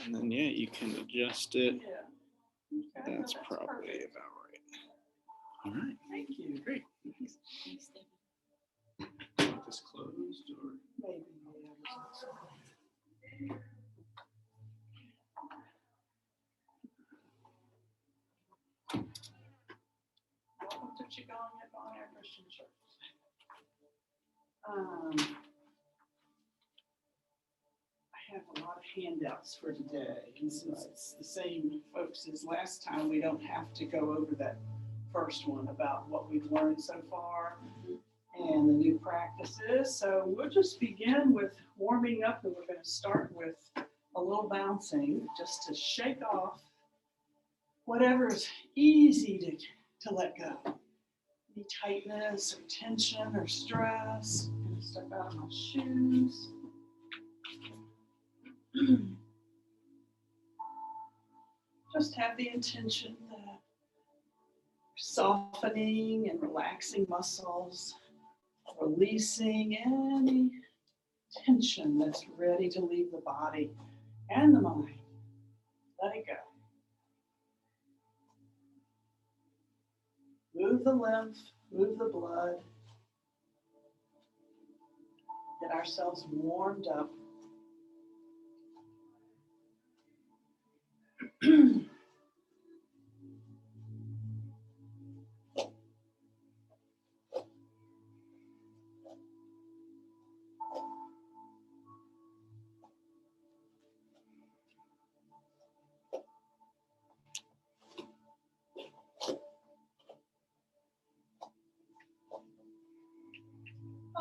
And then, yeah, you can adjust it. Yeah. Okay, That's no, probably perfect. about right. All right. Thank you. Great. Just closed or? Maybe. Welcome to Qigong at Bon Air Christian Church. I have a lot of handouts for today, and since it's the same folks as last time, we don't have to go over that first one about what we've learned so far and the new practices. So we'll just begin with warming up, and we're going to start with a little bouncing just to shake off whatever's easy to let go. Any tightness or tension or stress. I'm going to step out of my shoes. Just have the intention that softening and relaxing muscles, releasing any tension that's ready to leave the body and the mind. Let it go. Move the lymph, move the blood. Get ourselves warmed up.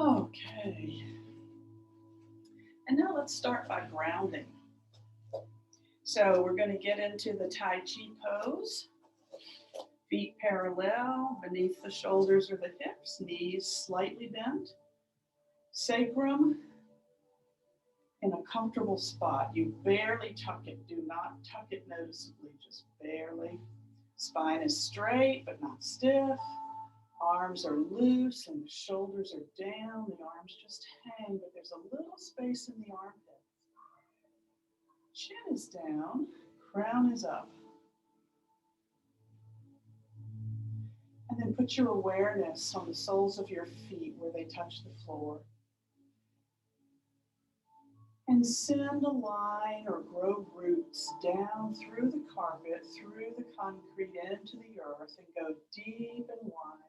Okay. And now let's start by grounding. So we're going to get into the Tai Chi Pose. Feet parallel, beneath the shoulders or the hips, knees slightly bent. Sacrum in a comfortable spot. You barely tuck it. Do not tuck it noticeably, just barely. Spine is straight but not stiff. Arms are loose and the shoulders are down. The arms just hang, but there's a little space in the armpits. Chin is down, crown is up. And then put your awareness on the soles of your feet where they touch the floor. And send a line or grow roots down through the carpet, through the concrete, into the earth, and go deep and wide.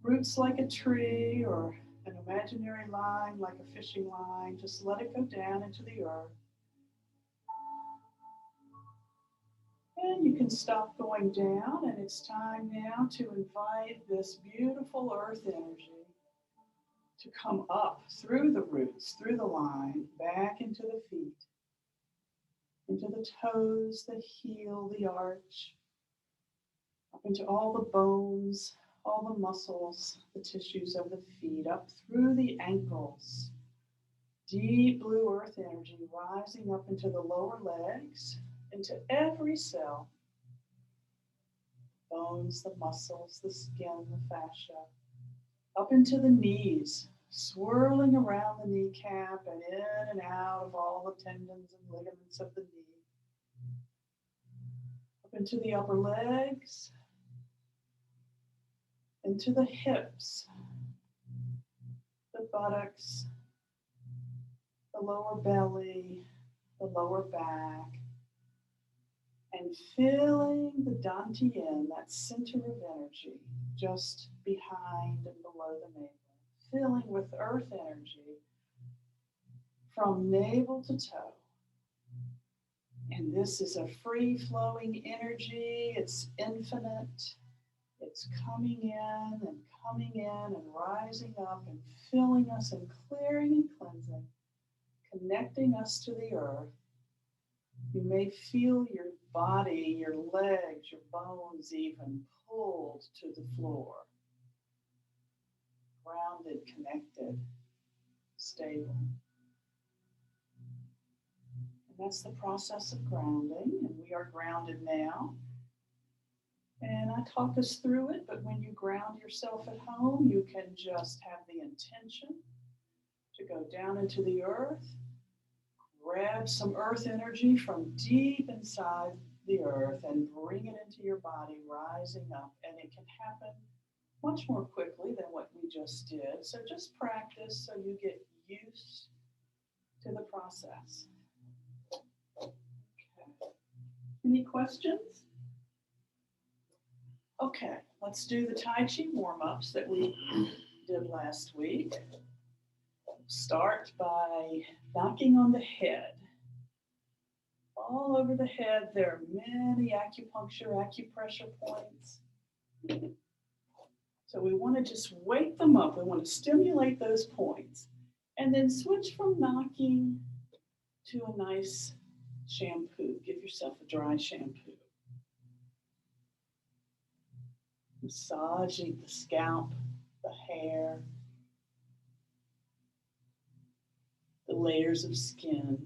Roots like a tree or an imaginary line like a fishing line. Just let it go down into the earth. And you can stop going down, and it's time now to invite this beautiful earth energy to come up through the roots, through the line, back into the feet, into the toes, the heel, the arch, up into all the bones, all the muscles, the tissues of the feet, up through the ankles. Deep blue earth energy rising up into the lower legs, into every cell. Bones, the muscles, the skin, the fascia. Up into the knees, swirling around the kneecap and in and out of all the tendons and ligaments of the knee. Up into the upper legs, into the hips, the buttocks, the lower belly, the lower back, and filling the dantian, that center of energy, just behind and below the navel, filling with earth energy from navel to toe. And this is a free-flowing energy. It's infinite. It's coming in and rising up and filling us and clearing and cleansing, connecting us to the earth. You may feel your body, your legs, your bones even pulled to the floor. Grounded, connected, stable. And that's the process of grounding, and we are grounded now. And I talk us through it, but when you ground yourself at home, you can just have the intention to go down into the earth, grab some earth energy from deep inside the earth and bring it into your body, rising up. And it can happen much more quickly than what we just did. So just practice so you get used to the process. Okay. Any questions? Okay, let's do the Tai Chi warm-ups that we did last week. Start by knocking on the head. All over the head, there are many acupressure points. So we want to just wake them up. We want to stimulate those points. And then switch from knocking to a nice shampoo. Give yourself a dry shampoo. Massaging the scalp, the hair, the layers of skin.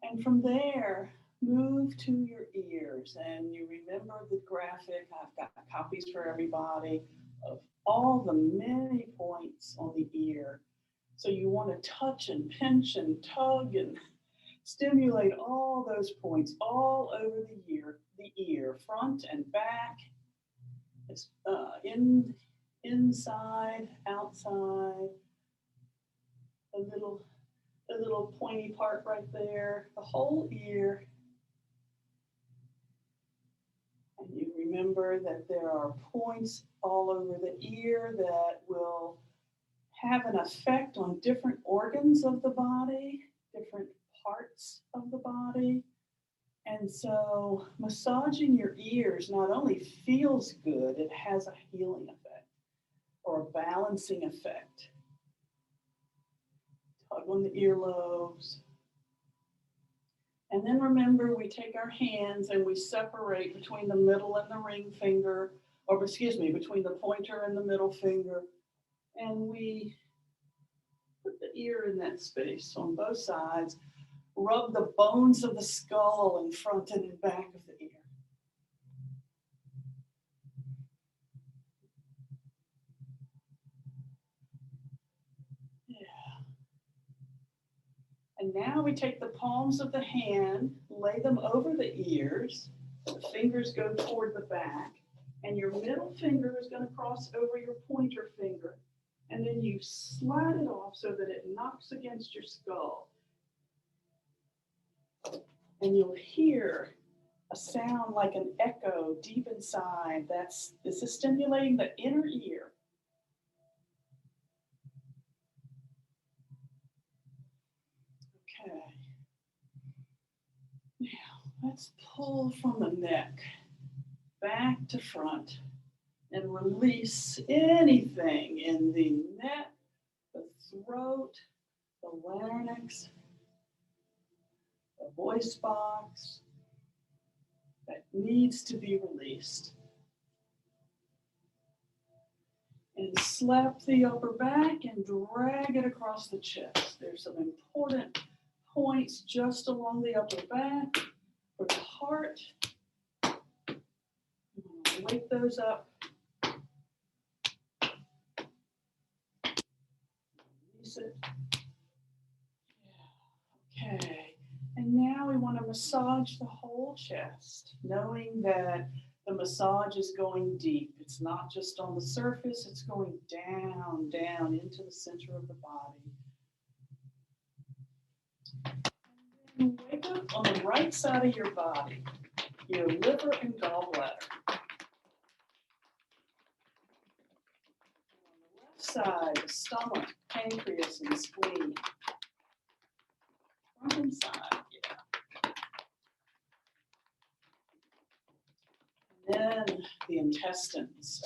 And from there, move to your ears. And you remember the graphic. I've got copies for everybody of all the many points on the ear. So you want to touch and pinch and tug and stimulate all those points all over the ear, front and back, inside, outside, the little pointy part right there, the whole ear. And you remember that there are points all over the ear that will have an effect on different organs of the body, different parts of the body. And so massaging your ears not only feels good, it has a healing effect or a balancing effect. Tug on the earlobes. And then remember, we take our hands and we separate between the middle and the ring finger, or excuse me, between the pointer and the middle finger. And we put the ear in that space on both sides. Rub the bones of the skull in front and in back of the ear. Yeah. And now we take the palms of the hand, lay them over the ears. The fingers go toward the back. And your middle finger is going to cross over your pointer finger. And then you slide it off so that it knocks against your skull. And you'll hear a sound like an echo deep inside. This is stimulating the inner ear. Okay. Now, let's pull from the neck back to front and release anything in the neck, the throat, the larynx, the voice box that needs to be released. And slap the upper back and drag it across the chest. There's some important points just along the upper back for the heart. Wake those up. Release it. Yeah. Okay. And now we want to massage the whole chest, knowing that the massage is going deep. It's not just on the surface, it's going down, down into the center of the body. And wake up on the right side of your body, your liver and gallbladder. On the left side, the stomach, pancreas, and spleen. Front and side, yeah. And then the intestines.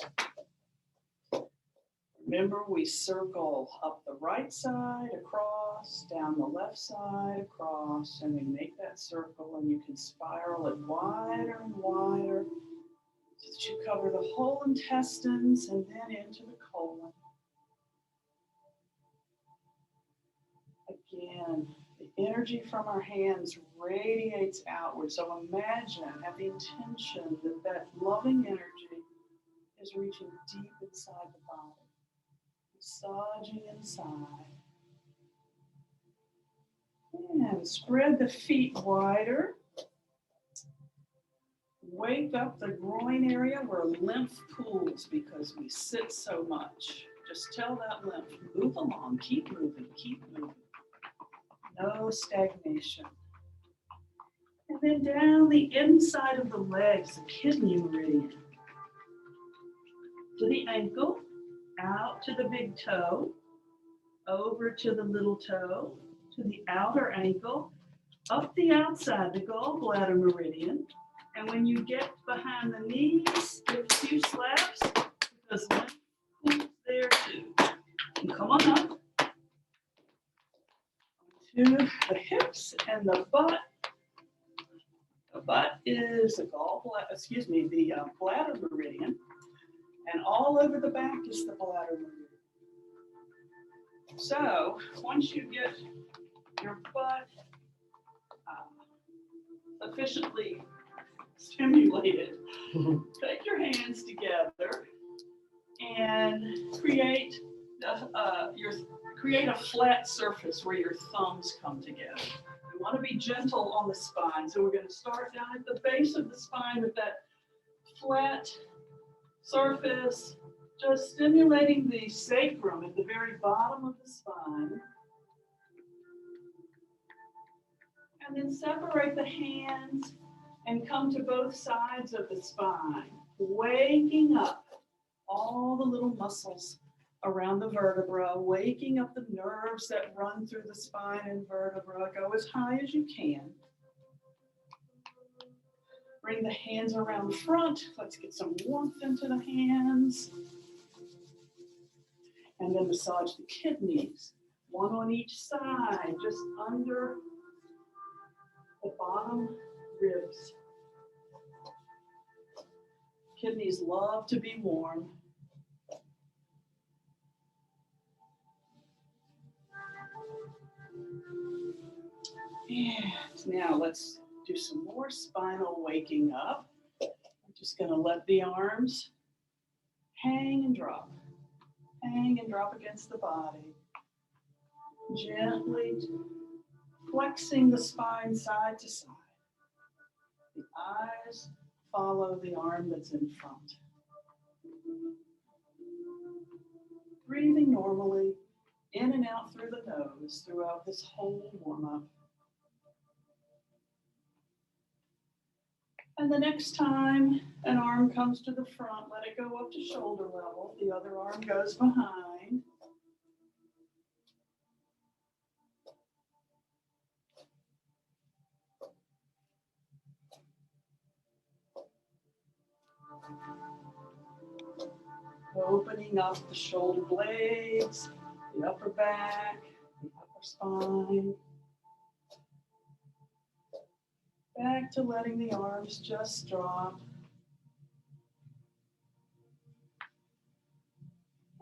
Remember, we circle up the right side, across, down the left side, across, and we make that circle, and you can spiral it wider and wider so that you cover the whole intestines and then into the colon. Again, the energy from our hands radiates outward. So imagine, have the intention that that loving energy is reaching deep inside the body. Massaging inside. And spread the feet wider. Wake up the groin area where lymph pools because we sit so much. Just tell that lymph, move along, keep moving, keep moving. No stagnation. And then down the inside of the legs, the kidney meridian. To the ankle, out to the big toe, over to the little toe, to the outer ankle, up the outside, the gallbladder meridian. And when you get behind the knees, give a few slaps because lymph pools there too. And come on up to the hips and the butt. The butt is the the bladder meridian, and all over the back is the bladder meridian. So once you get your butt sufficiently stimulated, take your hands together and create a flat surface where your thumbs come together. We want to be gentle on the spine, so we're going to start down at the base of the spine with that flat surface, just stimulating the sacrum at the very bottom of the spine. And then separate the hands and come to both sides of the spine, waking up all the little muscles around the vertebra, waking up the nerves that run through the spine and vertebra. Go as high as you can. Bring the hands around front. Let's get some warmth into the hands. And then massage the kidneys, one on each side, just under the bottom ribs. Kidneys love to be warm. And now let's do some more spinal waking up. I'm just going to let the arms hang and drop against the body. Gently flexing the spine side to side. The eyes follow the arm that's in front. Breathing normally in and out through the nose throughout this whole warm-up. And the next time an arm comes to the front, let it go up to shoulder level. The other arm goes behind. Opening up the shoulder blades, the upper back, the upper spine. Back to letting the arms just drop.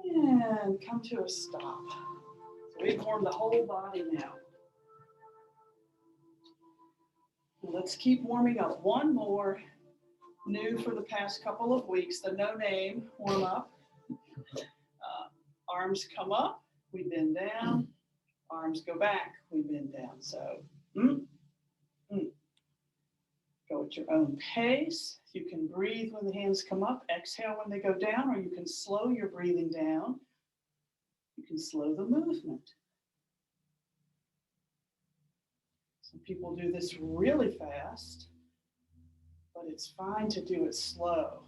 And come to a stop. So we've warmed the whole body now. Let's keep warming up. One more new for the past couple of weeks, the no name warm up. Arms come up, we bend down. Arms go back, we bend down. So go at your own pace. You can breathe when the hands come up, exhale when they go down, or you can slow your breathing down. You can slow the movement. Some people do this really fast, but it's fine to do it slow.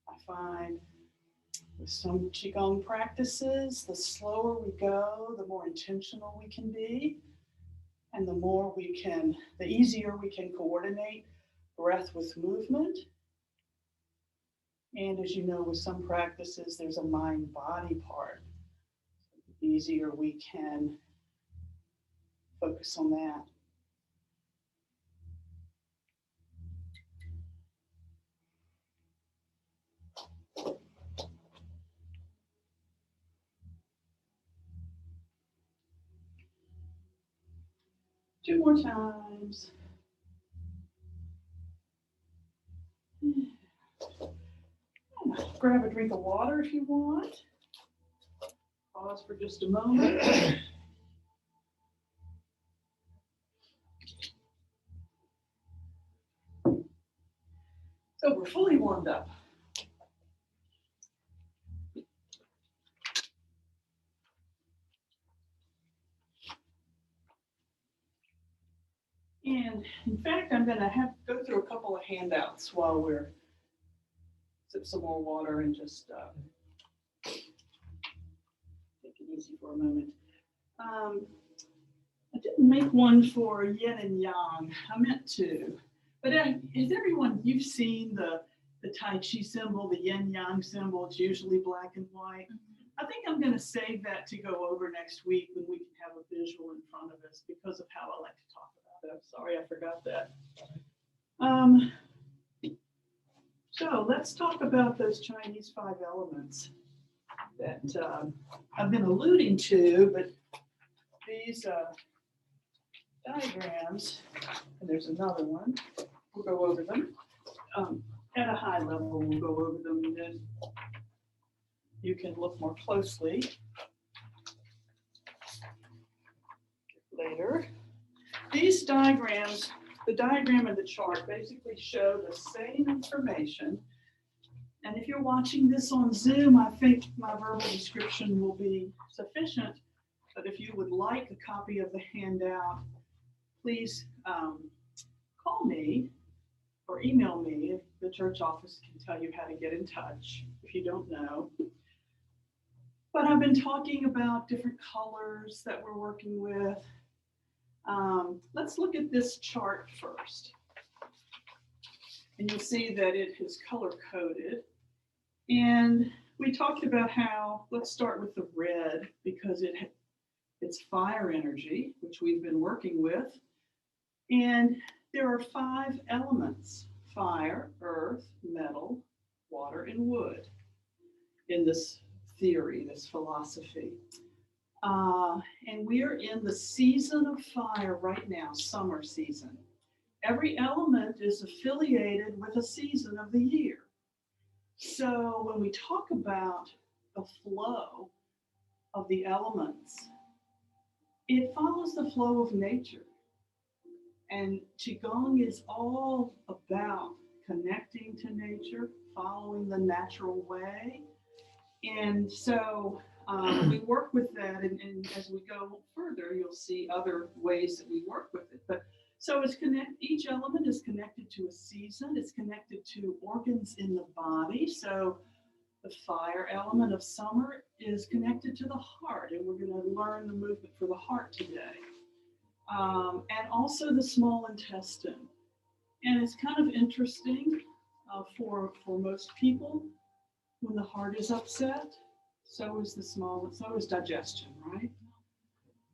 I find with some Qigong practices, the slower we go, the more intentional we can be, and the easier we can coordinate breath with movement. And as you know, with some practices, there's a mind-body part. The easier we can focus on that. Two more times. Grab a drink of water if you want. Pause for just a moment. So we're fully warmed up. And in fact, I'm going to have to go through a couple of handouts while we're sip some more water and just take it easy for a moment. I didn't make one for Yin and Yang. I meant to. But is everyone, you've seen the Tai Chi symbol, the Yin Yang symbol? It's usually black and white. I think I'm going to save that to go over next week when we can have a visual in front of us because of how I like to talk about it. I'm sorry, I forgot that. So let's talk about those Chinese 5 elements that I've been alluding to, but these diagrams, and there's another one, we'll go over them. At a high level, we'll go over them, and then you can look more closely later. These diagrams, the diagram and the chart basically show the same information. And if you're watching this on Zoom, I think my verbal description will be sufficient. But if you would like a copy of the handout, please call me or email me. The church office can tell you how to get in touch if you don't know. But I've been talking about different colors that we're working with. Let's look at this chart first. And you'll see that it is color coded. And we talked about how, let's start with the red because it's fire energy, which we've been working with. And there are 5 elements: fire, earth, metal, water, and wood in this theory, this philosophy. And we are in the season of fire right now, summer season. Every element is affiliated with a season of the year. So when we talk about the flow of the elements, it follows the flow of nature. And Qigong is all about connecting to nature, following the natural way. And so we work with that, and as we go further, you'll see other ways that we work with it. But so each element is connected to a season. It's connected to organs in the body. So the fire element of summer is connected to the heart, and we're going to learn the movement for the heart today. And also the small intestine. And it's kind of interesting for most people, when the heart is upset, so is digestion, right?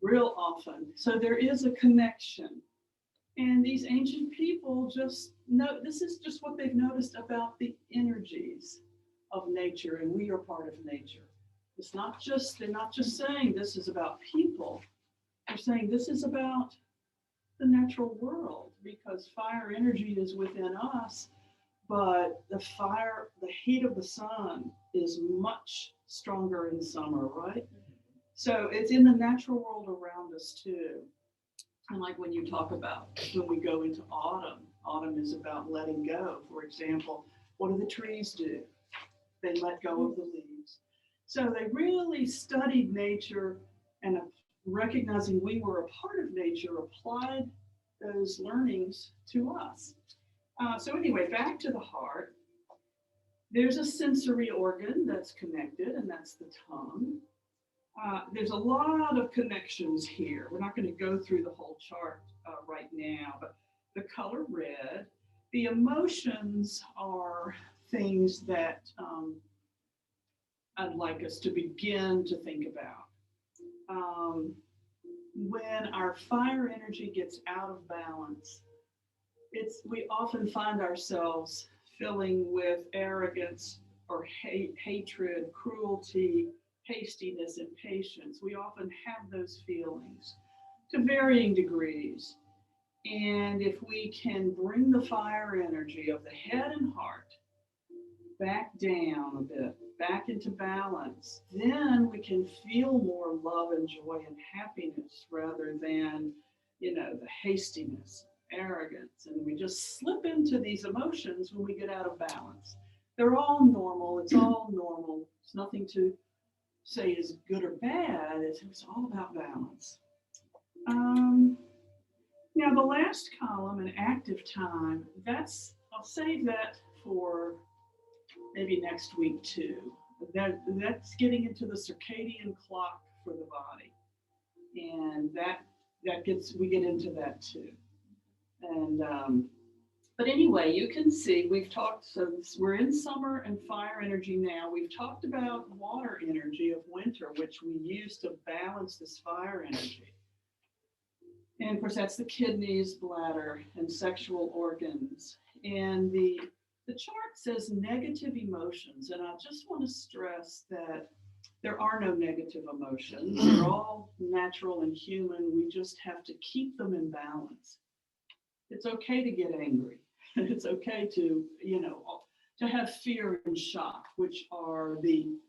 Real often. So there is a connection. And these ancient people just know, this is just what they've noticed about the energies of nature, and we are part of nature. They're not just saying this is about people. They're saying this is about the natural world, because fire energy is within us, but the heat of the sun is much stronger in summer, right? So it's in the natural world around us too. And like when you talk about when we go into autumn is about letting go. For example, what do the trees do? They let go of the leaves. So they really studied nature, and recognizing we were a part of nature, applied those learnings to us. So anyway, back to the heart. There's a sensory organ that's connected, and that's the tongue. There's a lot of connections here. We're not going to go through the whole chart right now, but the color red, the emotions are things that I'd like us to begin to think about. When our fire energy gets out of balance, we often find ourselves filling with arrogance or hatred, cruelty, hastiness, impatience. We often have those feelings to varying degrees. And if we can bring the fire energy of the head and heart back down a bit, back into balance, then we can feel more love and joy and happiness rather than, the hastiness arrogance, and we just slip into these emotions when we get out of balance. They're all normal. It's all normal. It's nothing to say is good or bad. It's all about balance. Now the last column, an active time, I'll save that for maybe next week too. That's getting into the circadian clock for the body, and we get into that too. And but anyway, you can see we've talked. So we're in summer and fire energy now. We've talked about water energy of winter, which we use to balance this fire energy. And of course, that's the kidneys, bladder, and sexual organs. And the chart says negative emotions, and I just want to stress that there are no negative emotions. They're all natural and human. We just have to keep them in balance. It's okay to get angry. It's okay to, to have fear and shock, which are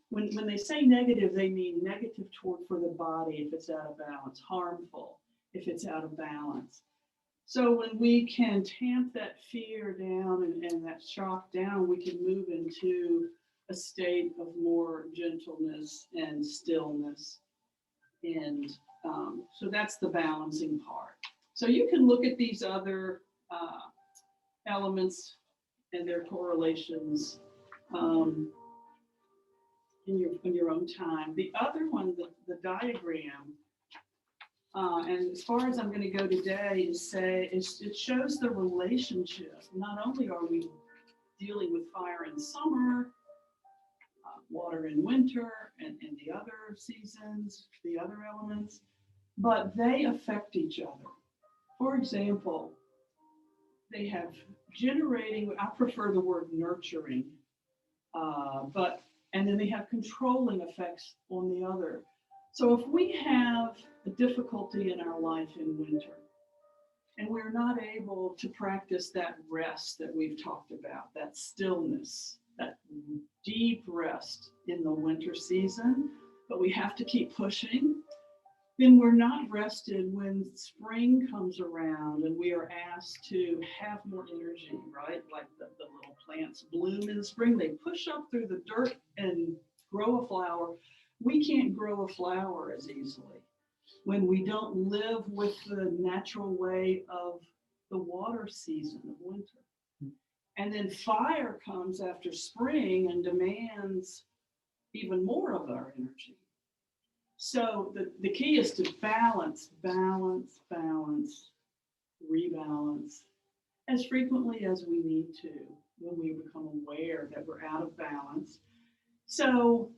when they say negative, they mean negative for the body if it's out of balance, harmful if it's out of balance. So when we can tamp that fear down and that shock down, we can move into a state of more gentleness and stillness. And so that's the balancing part. So you can look at these other elements and their correlations in your own time. The other one, the diagram, and as far as I'm going to go today, it shows the relationship. Not only are we dealing with fire in summer, water in winter, and the other seasons, the other elements, but they affect each other. For example, they have generating, I prefer the word nurturing, and then they have controlling effects on the other. So if we have a difficulty in our life in winter, and we're not able to practice that rest that we've talked about, that stillness, that deep rest in the winter season, but we have to keep pushing, then we're not rested when spring comes around and we are asked to have more energy, right? Like the little plants bloom in the spring, they push up through the dirt and grow a flower. We can't grow a flower as easily when we don't live with the natural way of the water season of winter. And then fire comes after spring and demands even more of our energy. So the key is to balance, rebalance as frequently as we need to when we become aware that we're out of balance. So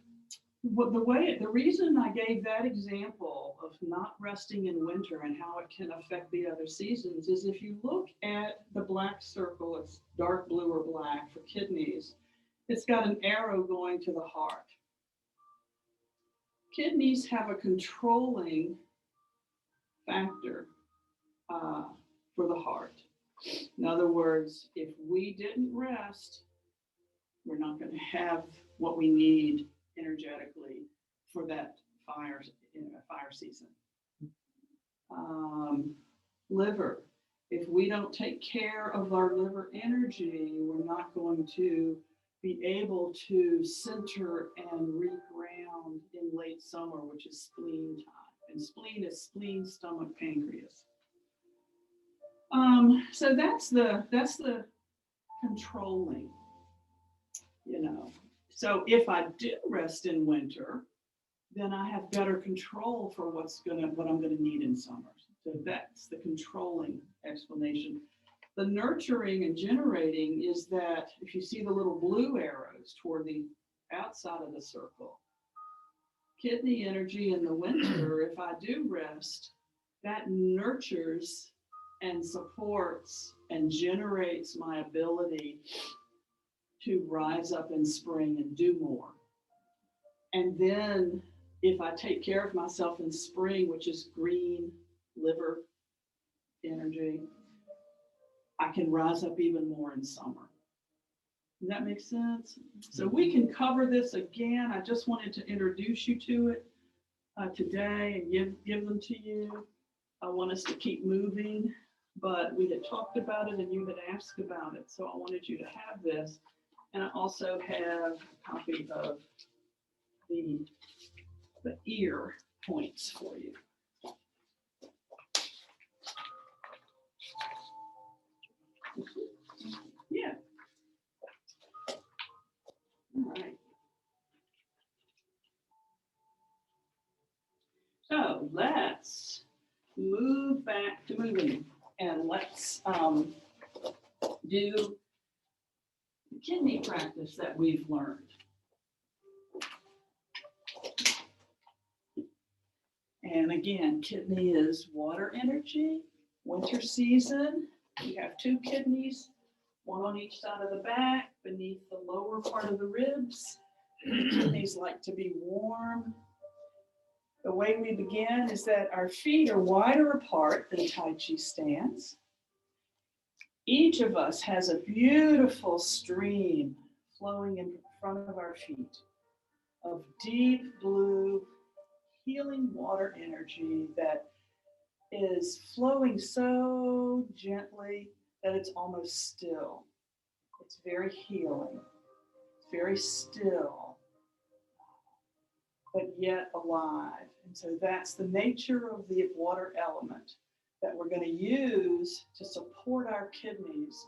the reason I gave that example of not resting in winter and how it can affect the other seasons is if you look at the black circle, it's dark blue or black for kidneys, it's got an arrow going to the heart. Kidneys have a controlling factor for the heart. In other words, if we didn't rest, we're not going to have what we need energetically for that fire season. Liver. If we don't take care of our liver energy, we're not going to be able to center and reground in late summer, which is spleen time. And spleen is spleen, stomach, pancreas. So that's the controlling, So if I do rest in winter, then I have better control for what I'm gonna need in summer. So that's the controlling explanation. The nurturing and generating is that if you see the little blue arrows toward the outside of the circle, kidney energy in the winter, if I do rest, that nurtures and supports and generates my ability to rise up in spring and do more. And then if I take care of myself in spring, which is green liver energy, I can rise up even more in summer. Does that make sense? So we can cover this again. I just wanted to introduce you to it today and give them to you. I want us to keep moving but we had talked about it and you had asked about it. So I wanted you to have this. And I also have a copy of the ear points for you. Yeah. All right. So let's move back to moving and let's do the kidney practice that we've learned. And again, kidney is water energy, winter season. You have two kidneys, one on each side of the back, beneath the lower part of the ribs. Kidneys like to be warm. The way we begin is that our feet are wider apart than Tai Chi stance. Each of us has a beautiful stream flowing in front of our feet of deep blue healing water energy that is flowing so gently that it's almost still. It's very healing. It's very still, but yet alive. And so that's the nature of the water element that we're going to use to support our kidneys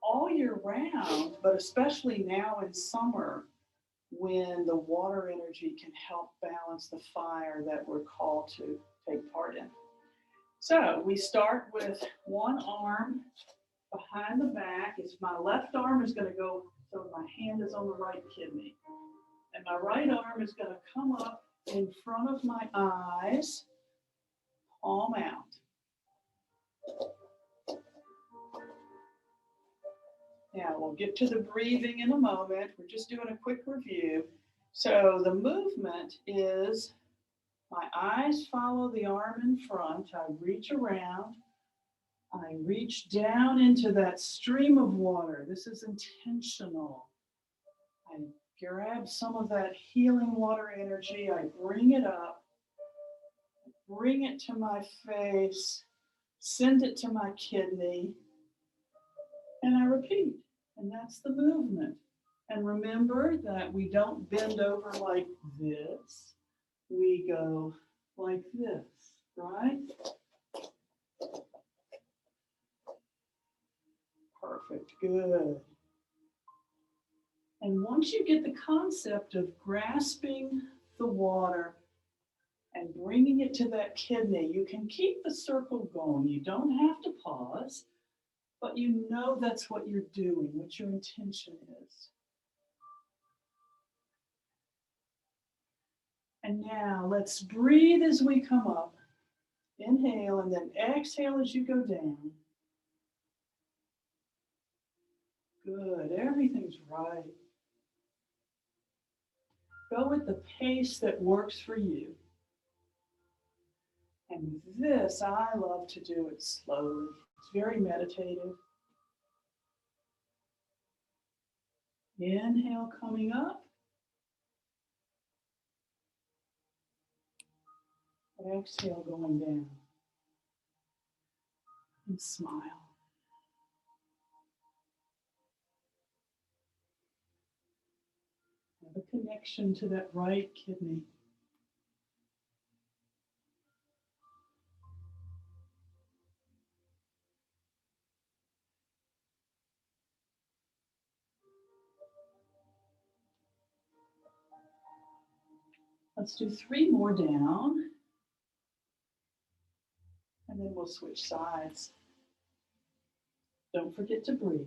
all year round, but especially now in summer when the water energy can help balance the fire that we're called to take part in. So we start with one arm behind the back. My left arm is going to go, so my hand is on the right kidney. And my right arm is going to come up in front of my eyes, palm out. Now we'll get to the breathing in a moment. We're just doing a quick review. So the movement is my eyes follow the arm in front. I reach around. I reach down into that stream of water. This is intentional. I grab some of that healing water energy. I bring it up, bring it to my face, send it to my kidney, and I repeat. And that's the movement. And remember that we don't bend over like this. We go like this, right? Perfect, good. And once you get the concept of grasping the water and bringing it to that kidney, you can keep the circle going. You don't have to pause, but you know that's what you're doing, what your intention is. And now let's breathe as we come up. Inhale and then exhale as you go down. Good, everything's right. Go at the pace that works for you. And this, I love to do it slowly. It's very meditative. Inhale coming up. Exhale going down. And smile. Have a connection to that right kidney. Let's do 3 more down. And then we'll switch sides. Don't forget to breathe.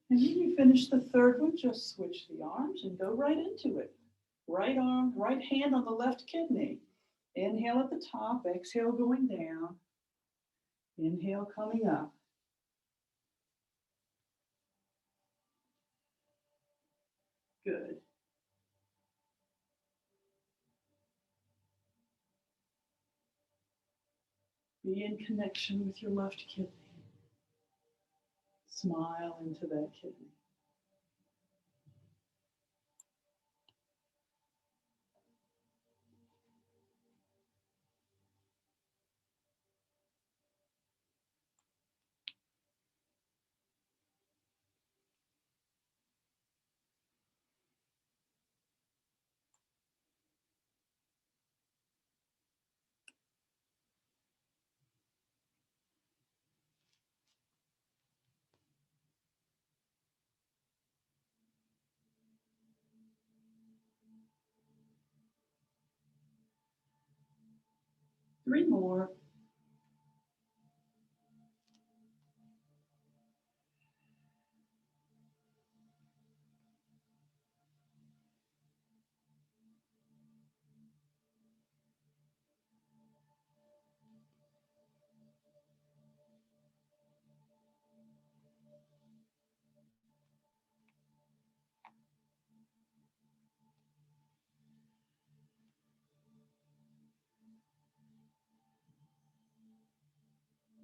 And when you finish the third one, just switch the arms and go right into it. Right arm, right hand on the left kidney. Inhale at the top, exhale going down. Inhale coming up. Good. Be in connection with your left kidney. Smile into that kidney. Three more.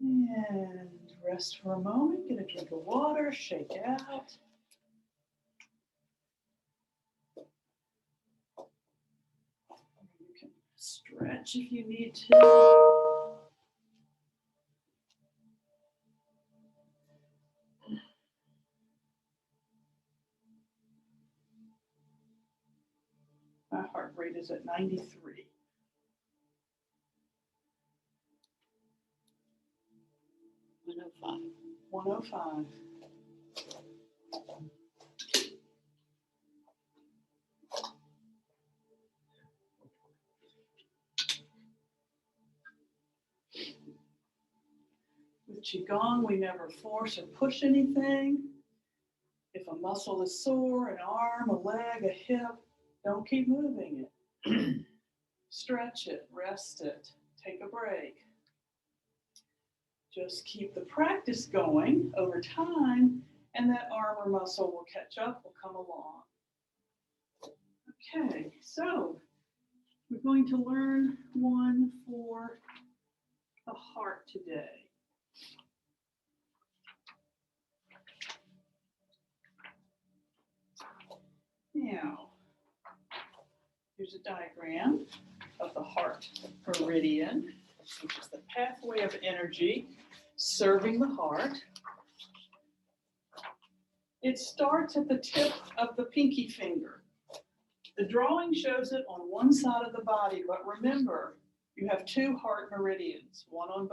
And rest for a moment. Get a drink of water. Shake out. You can stretch if you need to. My heart rate is at 93. 105. 105. With Qigong, we never force or push anything. If a muscle is sore, an arm, a leg, a hip, don't keep moving it. Stretch it, rest it, take a break. Just keep the practice going over time, and that arm or muscle will catch up, will come along. Okay, so we're going to learn one for the heart today. Now, here's a diagram of the heart meridian, which is the pathway of energy serving the heart. It starts at the tip of the pinky finger. The drawing shows it on one side of the body, but remember, you have two heart meridians, one on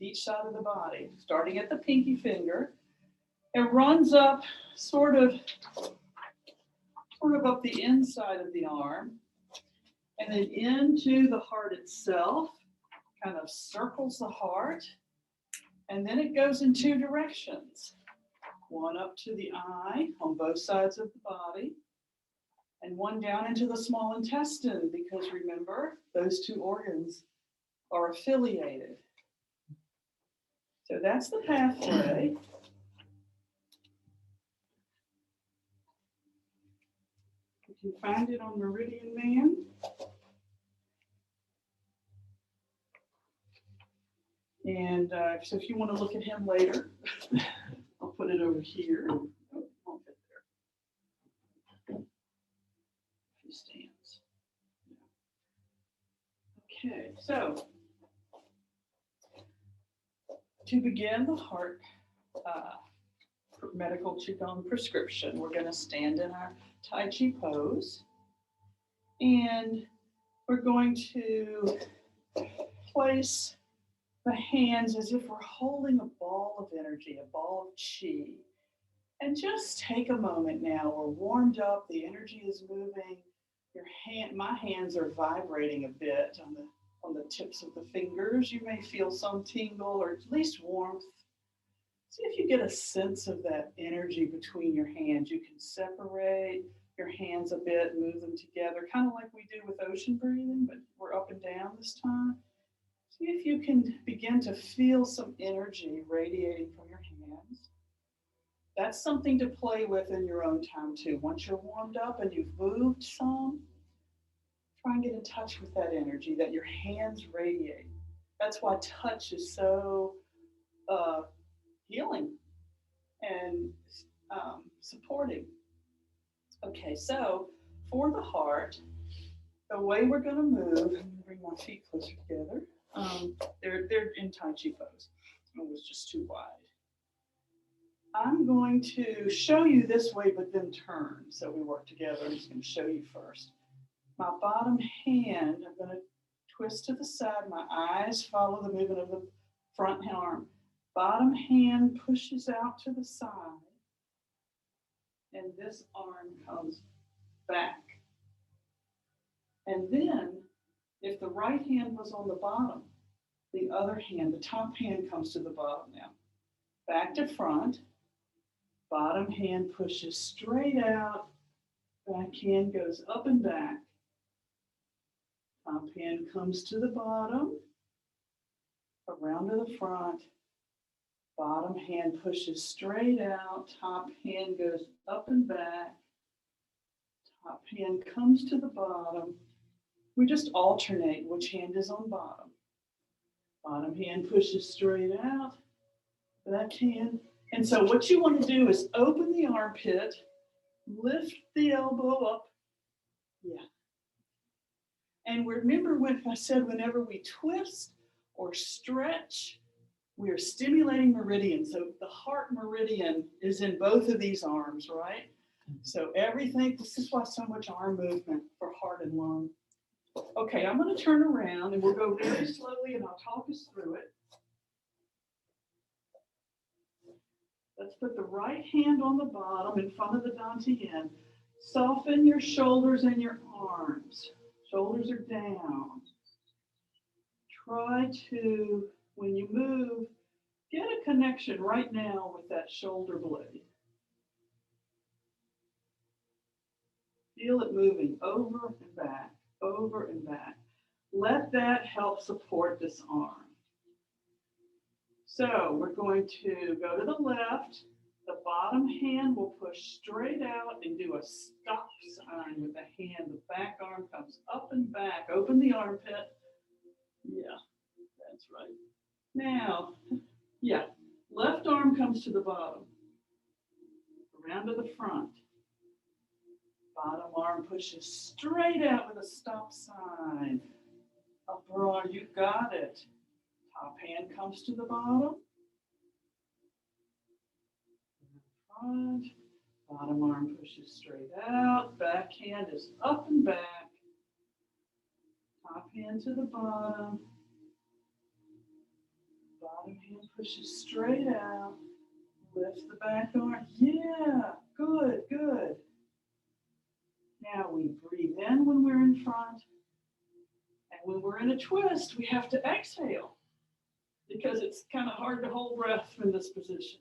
each side of the body, starting at the pinky finger. It runs up sort of up the inside of the arm, and then into the heart itself, kind of circles the heart, and then it goes in two directions. One up to the eye on both sides of the body, and one down into the small intestine, because remember, those two organs are affiliated. So that's the pathway. You can find it on Meridian Man. And so if you want to look at him later, I'll put it over here. Oh, it won't fit there. He stands. Okay, so to begin the heart medical Qigong prescription, we're going to stand in our Tai Chi Pose, and we're going to place the hands as if we're holding a ball of energy, a ball of Qi. And just take a moment now. We're warmed up, the energy is moving. My hands are vibrating a bit on the tips of the fingers. You may feel some tingle or at least warmth. See if you get a sense of that energy between your hands. You can separate your hands a bit, move them together, kind of like we do with ocean breathing, but we're up and down this time. See if you can begin to feel some energy radiating from your hands. That's something to play with in your own time too. Once you're warmed up and you've moved some, try and get in touch with that energy that your hands radiate. That's why touch is so healing and supporting. Okay, so for the heart, the way we're going to move, I'm going to bring my feet closer together. They're in Tai Chi Pose. It was just too wide. I'm going to show you this way, but then turn. So we work together. I'm just going to show you first. My bottom hand, I'm going to twist to the side. My eyes follow the movement of the front arm. Bottom hand pushes out to the side. And this arm comes back. And then, if the right hand was on the bottom, the other hand, the top hand comes to the bottom now. Back to front. Bottom hand pushes straight out. Back hand goes up and back. Top hand comes to the bottom. Around to the front. Bottom hand pushes straight out. Top hand goes up and back. Top hand comes to the bottom. We just alternate which hand is on bottom. Bottom hand pushes straight out. Back hand. And so what you want to do is open the armpit, lift the elbow up. Yeah. And remember when I said whenever we twist or stretch, we are stimulating meridian. So the heart meridian is in both of these arms, right? So everything, this is why so much arm movement for heart and lung. Okay, I'm going to turn around and we'll go very slowly and I'll talk us through it. Let's put the right hand on the bottom in front of the dantian. Soften your shoulders and your arms. Shoulders are down. Try to, when you move, get a connection right now with that shoulder blade. Feel it moving over and back, over and back. Let that help support this arm. So we're going to go to the left. The bottom hand will push straight out and do a stop sign with the hand. The back arm comes up and back. Open the armpit. Yeah, that's right. Now, yeah, left arm comes to the bottom. Around to the front. Bottom arm pushes straight out with a stop sign. Upper arm, you got it. Top hand comes to the bottom. Front. Bottom arm pushes straight out. Back hand is up and back. Top hand to the bottom. Bottom hand pushes straight out. Lift the back arm. Yeah, good, good. Now we breathe in when we're in front. And when we're in a twist, we have to exhale because it's kind of hard to hold breath in this position.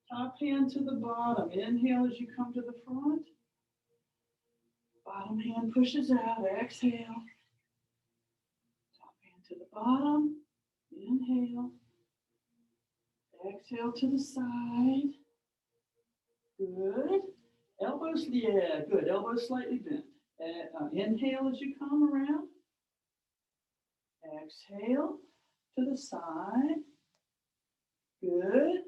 Top hand to the bottom. Inhale as you come to the front. Bottom hand pushes out. Exhale. Top hand to the bottom. Inhale. Exhale to the side. Good. Elbows, yeah, good. Elbows slightly bent. Inhale as you come around. Exhale to the side. Good.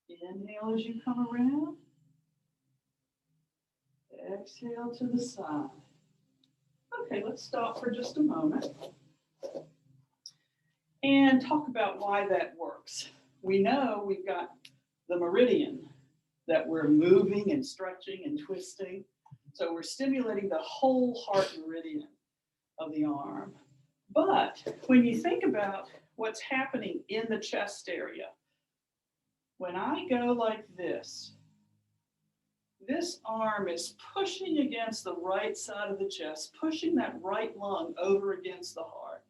Inhale as you come around. Exhale to the side. Okay, let's stop for just a moment and talk about why that works. We know we've got the meridian that we're moving and stretching and twisting. So we're stimulating the whole heart meridian of the arm. But when you think about what's happening in the chest area, when I go like this arm is pushing against the right side of the chest, pushing that right lung over against the heart.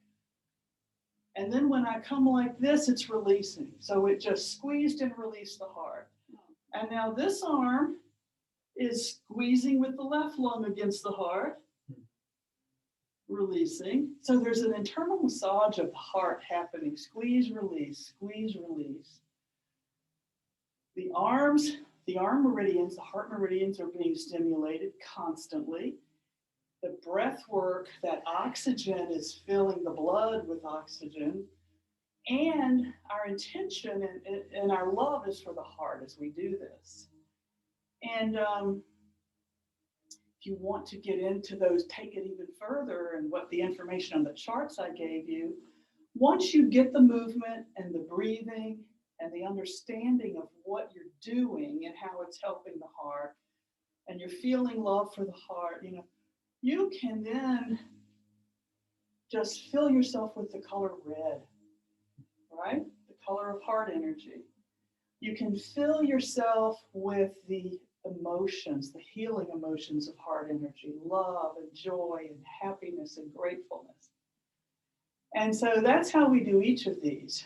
And then when I come like this, it's releasing. So it just squeezed and released the heart. And now this arm is squeezing with the left lung against the heart, releasing. So there's an internal massage of the heart happening. Squeeze, release, squeeze, release. The arms, the arm meridians, the heart meridians are being stimulated constantly. The breath work, that oxygen is filling the blood with oxygen. And our intention and our love is for the heart as we do this. And if you want to get into those, take it even further and what the information on the charts I gave you, once you get the movement and the breathing and the understanding of what you're doing and how it's helping the heart, and you're feeling love for the heart, you can then just fill yourself with the color red, right? The color of heart energy. You can fill yourself with the emotions, the healing emotions of heart energy, love and joy and happiness and gratefulness. And so that's how we do each of these.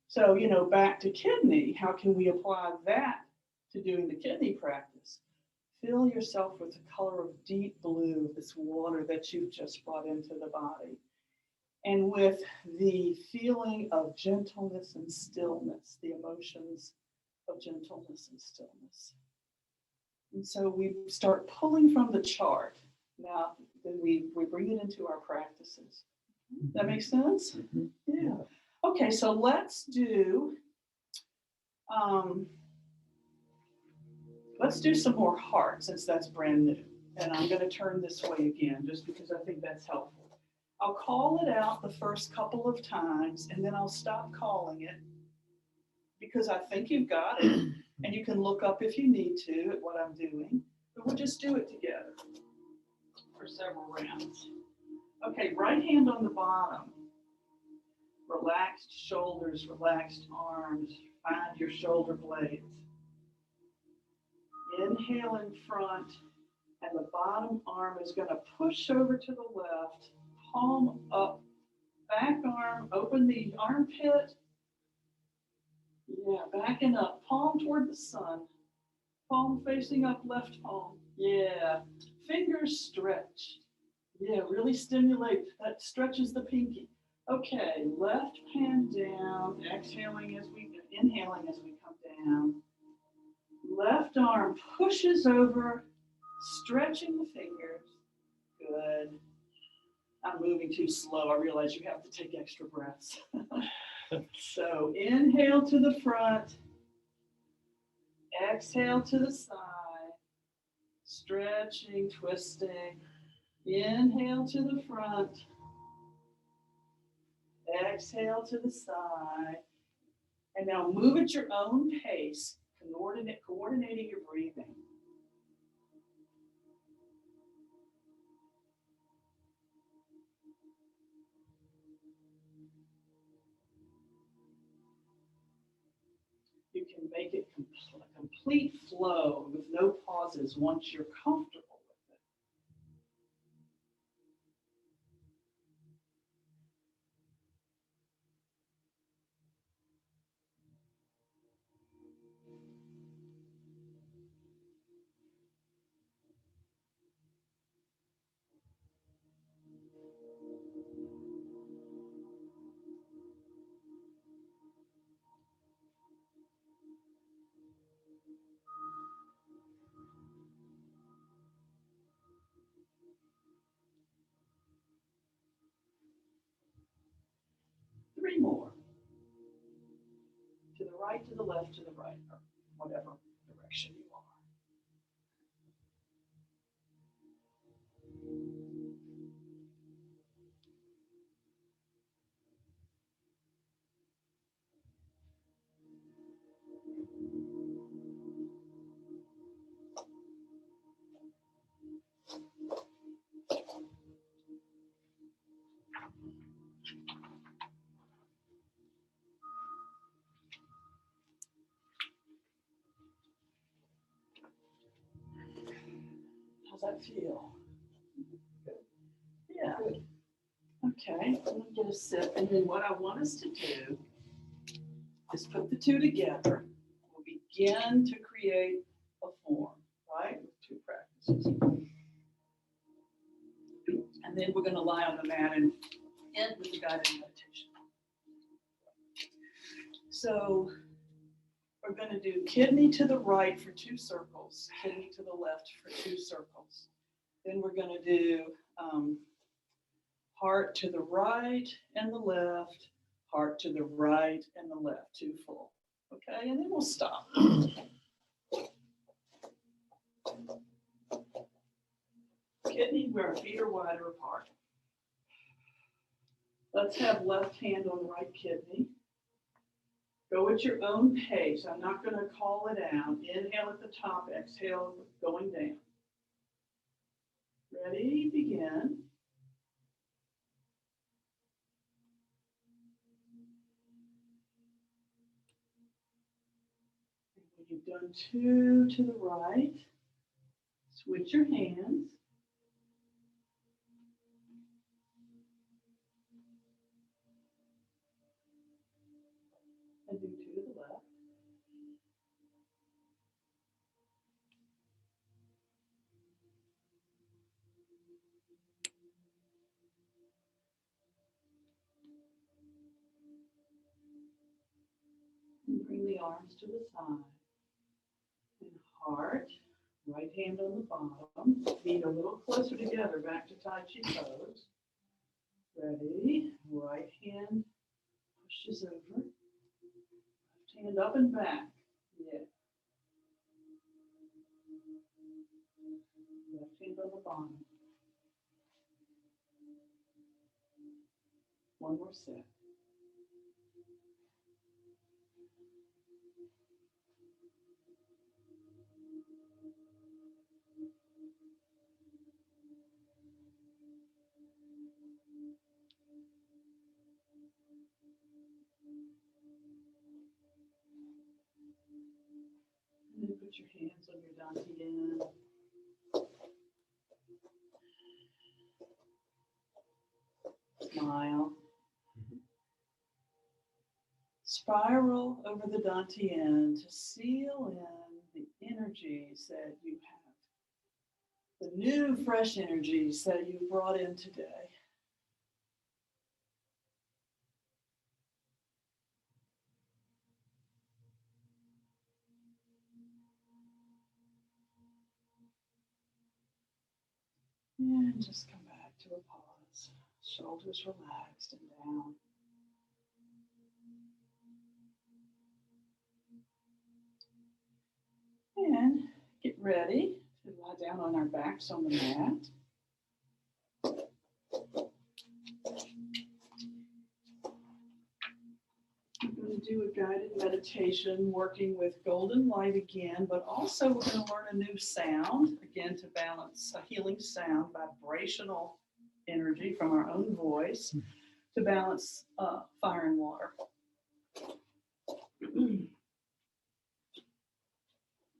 So, back to kidney, how can we apply that to doing the kidney practice? Fill yourself with the color of deep blue, this water that you've just brought into the body. And with the feeling of gentleness and stillness, the emotions of gentleness and stillness. And so we start pulling from the chart. Now, then we bring it into our practices. That makes sense? Mhm. Yeah. Okay, so let's do some more heart since that's brand new. And I'm going to turn this way again just because I think that's helpful. I'll call it out the first couple of times and then I'll stop calling it because I think you've got it. And you can look up if you need to at what I'm doing. But we'll just do it together for several rounds. Okay, right hand on the bottom. Relaxed shoulders, relaxed arms. Find your shoulder blades. Inhale in front, and the bottom arm is going to push over to the left, palm up, back arm, open the armpit. Yeah, backing up, palm toward the sun, palm facing up, left palm. Yeah, fingers stretched. Yeah, really stimulate. That stretches the pinky. Okay, left hand down, inhaling as we come down. Left arm pushes over, stretching the fingers. Good. I'm moving too slow. I realize you have to take extra breaths. So inhale to the front, exhale to the side, stretching, twisting. Inhale to the front, exhale to the side. And now move at your own pace, coordinating your breathing. You can make it a complete flow with no pauses once you're comfortable with it. Three more. To the right, to the left, to the right, or whatever direction you are. How's that feel? Yeah. Okay, I'm gonna get a sip, and then what I want us to do is put the two together. We'll begin to create a form, right? With two practices. And then we're gonna lie on the mat and end with the guided meditation. So we're gonna do kidney to the right for 2 circles, kidney to the left for 2 circles. Then we're gonna do heart to the right and the left, Heart to the right and the left, 2 full. Okay, and then we'll stop. Kidney where our feet are wider apart. Let's have left hand on the right kidney. Go at your own pace. I'm not going to call it out. Inhale at the top, exhale going down. Ready? Begin. When you've done 2 to the right, switch your hands. And do 2 to the left. And bring the arms to the side. And heart, right hand on the bottom. Feet a little closer together, back to Tai Chi Pose. Ready? Right hand pushes over. Left hand up and back. Yeah. Left hand on the bottom. One more set. And then put your hands on your dantian. Smile. Spiral over the dantian to seal in the energies that you have. The new, fresh energies that you brought in today. And just come back to a pause. Shoulders relaxed and down. And get ready to lie down on our backs on the mat. We're going to do a guided meditation working with golden light again, but also we're going to learn a new sound, again to balance a healing sound, vibrational energy from our own voice to balance fire and water.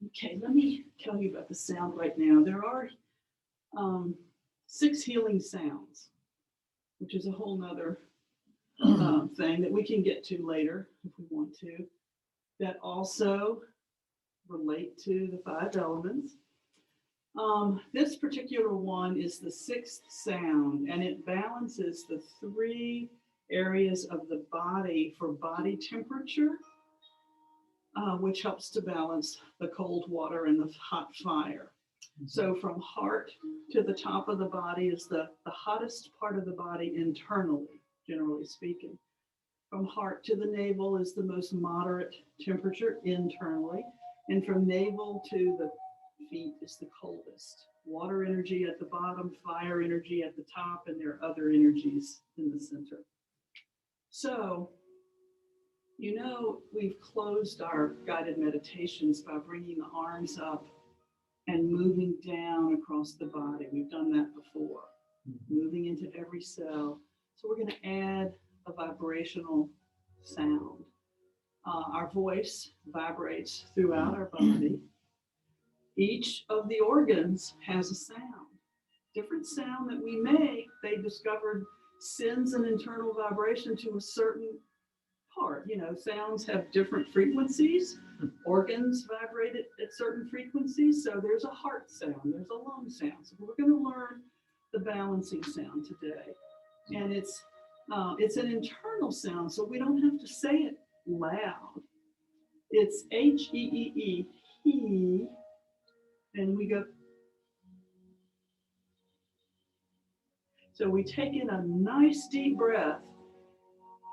Okay, let me tell you about the sound right now. There are 6 healing sounds, which is a whole nother thing that we can get to later if we want to, that also relate to the 5 elements. This particular one is the 6th sound, and it balances the 3 areas of the body for body temperature, which helps to balance the cold water and the hot fire. So from heart to the top of the body is the hottest part of the body internally, generally speaking. From heart to the navel is the most moderate temperature internally. And from navel to the feet is the coldest. Water energy at the bottom, fire energy at the top, and there are other energies in the center. So, you know, we've closed our guided meditations by bringing the arms up and moving down across the body. We've done that before, moving into every cell. So we're going to add a vibrational sound. Our voice vibrates throughout our body. Each of the organs has a sound. Different sound that we make, they discovered sends an internal vibration to a certain part. You know, sounds have different frequencies. Organs vibrate at certain frequencies. So there's a heart sound, there's a lung sound. So we're going to learn the balancing sound today. And it's an internal sound, so we don't have to say it loud. It's H-E-E-E, he, and we go. So we take in a nice deep breath,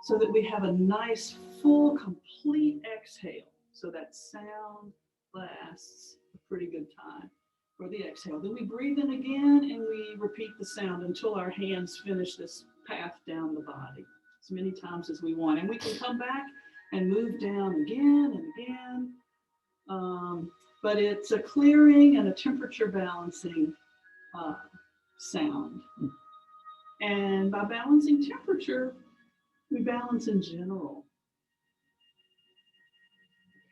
so that we have a nice, full, complete exhale. So that sound lasts a pretty good time for the exhale. Then we breathe in again and we repeat the sound until our hands finish this path down the body as many times as we want. And we can come back and move down again and again. But it's a clearing and a temperature balancing sound. And by balancing temperature, we balance in general.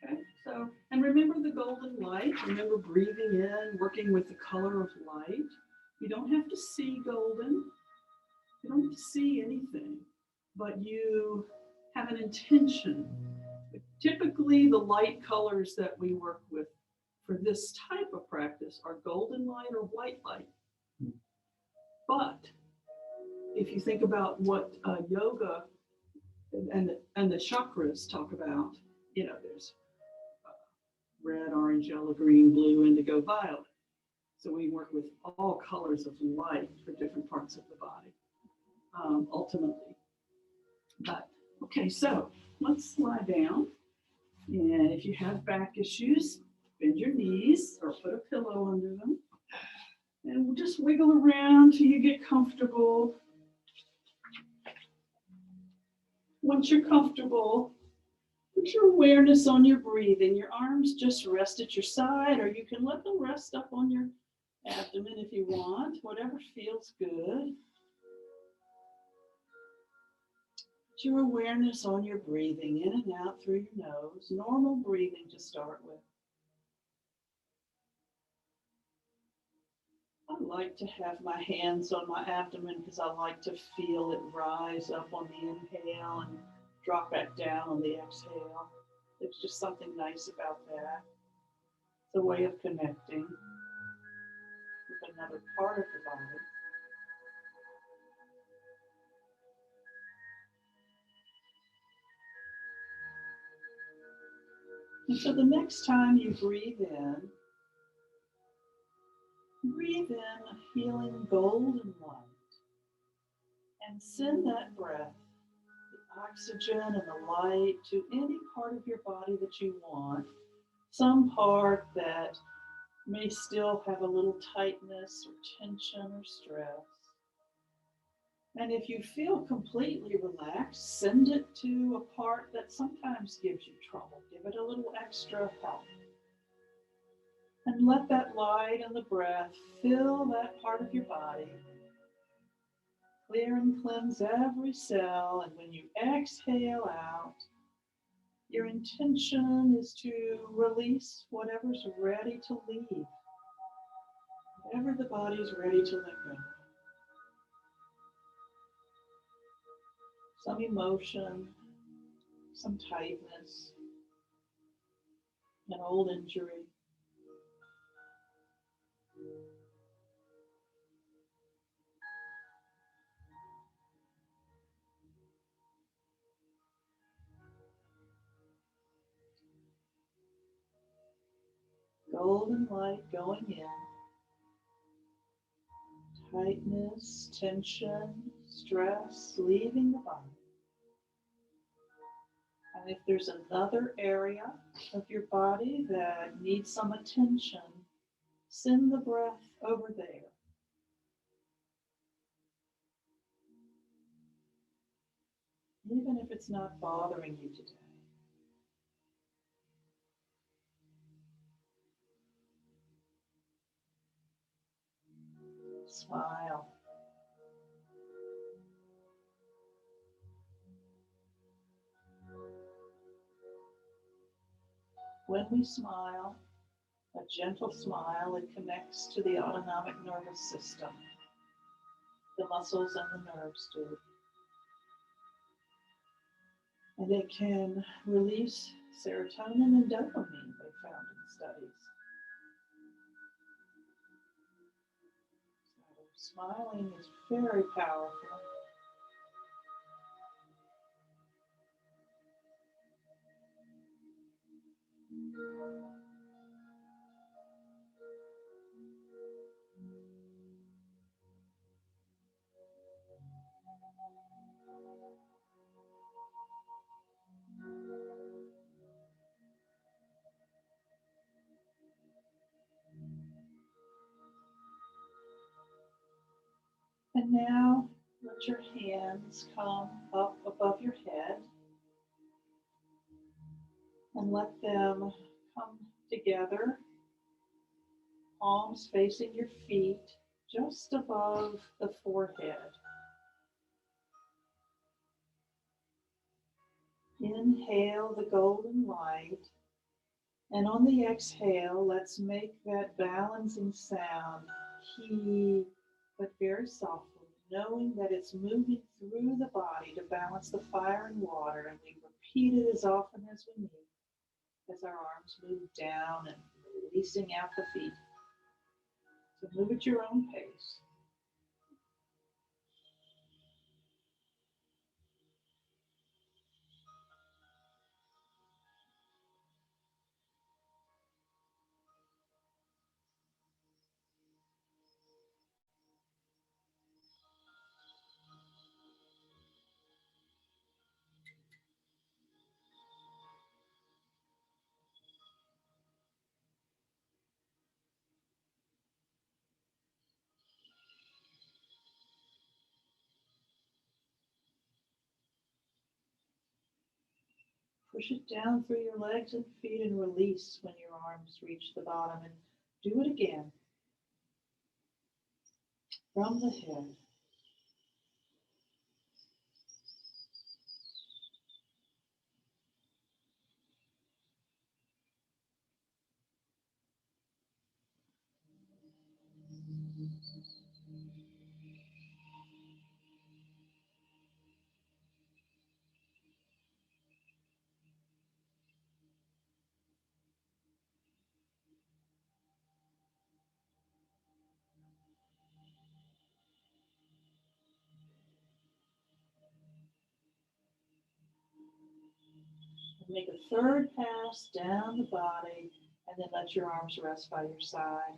Okay, so, and remember the golden light. Remember breathing in, working with the color of light. You don't have to see golden. You don't have to see anything, but you have an intention. Typically, the light colors that we work with for this type of practice are golden light or white light. But if you think about what yoga and the chakras talk about, there's red, orange, yellow, green, blue, indigo, violet. So we work with all colors of light for different parts of the body, ultimately. But okay, so let's lie down. And if you have back issues, bend your knees or put a pillow under them. And we'll just wiggle around till you get comfortable. Once you're comfortable, put your awareness on your breathing. Your arms just rest at your side, or you can let them rest up on your abdomen if you want, whatever feels good. Put your awareness on your breathing in and out through your nose. Normal breathing to start with. I like to have my hands on my abdomen because I like to feel it rise up on the inhale and drop back down on the exhale. There's just something nice about that. It's a way of connecting with another part of the body. And so the next time you breathe in a healing golden light and send that breath, the oxygen and the light, to any part of your body that you want. Some part that may still have a little tightness or tension or stress. And if you feel completely relaxed, send it to a part that sometimes gives you trouble. Give it a little extra help. And let that light and the breath fill that part of your body. Clear and cleanse every cell. And when you exhale out, your intention is to release whatever's ready to leave. Whatever the body's ready to let go. Some emotion, some tightness, an old injury. Golden light going in. Tightness, tension, stress, leaving the body. And if there's another area of your body that needs some attention, send the breath over there. Even if it's not bothering you today. Smile. When we smile, a gentle smile, it connects to the autonomic nervous system. The muscles and the nerves do. And it can release serotonin and dopamine, they found in studies. So smiling is very powerful. And now let your hands come up above your head and let them come together, palms facing your feet just above the forehead. Inhale the golden light, and on the exhale, let's make that balancing sound, he, but very softly, knowing that it's moving through the body to balance the fire and water, and we repeat it as often as we need, as our arms move down and releasing out the feet. So move at your own pace. Push it down through your legs and feet and release when your arms reach the bottom. And do it again from the head. And make a third pass down the body, and then let your arms rest by your side.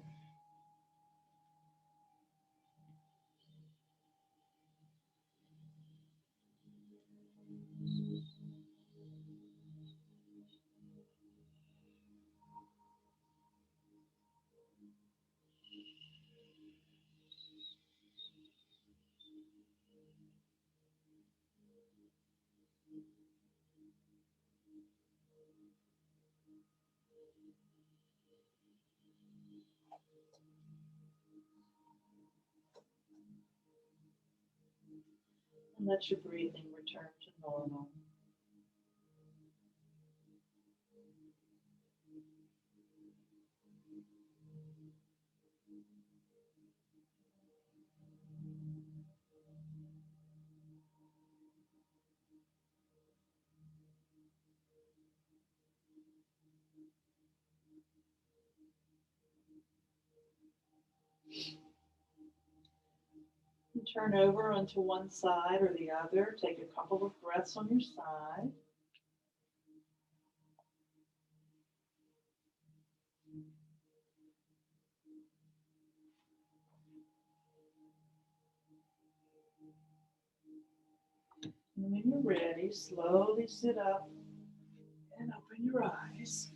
And let your breathing return to normal. And turn over onto one side or the other. Take a couple of breaths on your side. And when you're ready, slowly sit up and open your eyes.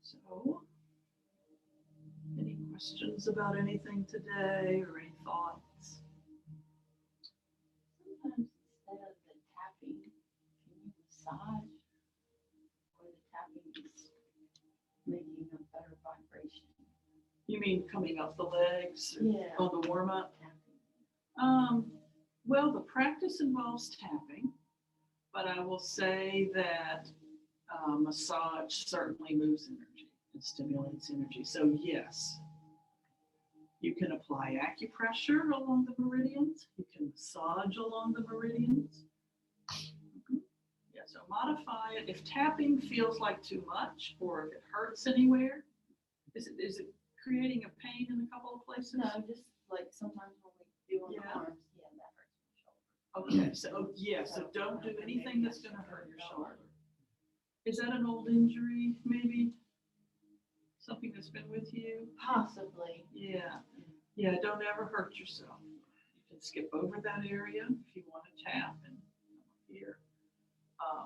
So, any questions about anything today or any thoughts? Sometimes instead of the tapping, can you massage? Or the tapping is making a better vibration? You mean coming up the legs? Yeah. On the warm-up? Tapping. Well, the practice involves tapping, but I will say that massage certainly moves energy and stimulates energy. So yes, you can apply acupressure along the meridians. You can massage along the meridians. Yeah, so modify it. If tapping feels like too much or if it hurts anywhere, Is it creating a pain in a couple of places? No, just like sometimes when we do on the Yeah. arms, yeah, that hurts my shoulder. Okay, so yeah, so don't do anything that's gonna hurt your shoulder. Is that an old injury, maybe? Something that's been with you? Possibly. Yeah, yeah, don't ever hurt yourself. You can skip over that area if you want to tap and come up here.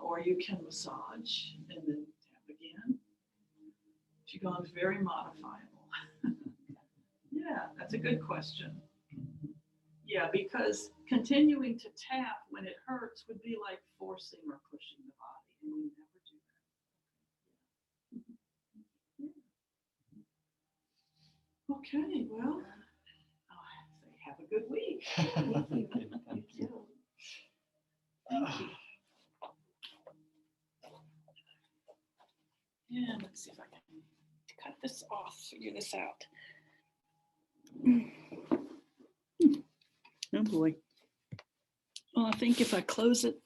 Or you can massage and then tap again. Qigong is very modifiable. Yeah, that's a good question. Yeah, because continuing to tap when it hurts would be like forcing or pushing the body, and we never do that. Okay, well, I'll say have a good week. Thank you. Thank You too. Thank you. And let's see if I can cut this off, figure this out. Oh boy. Well, I think if I close it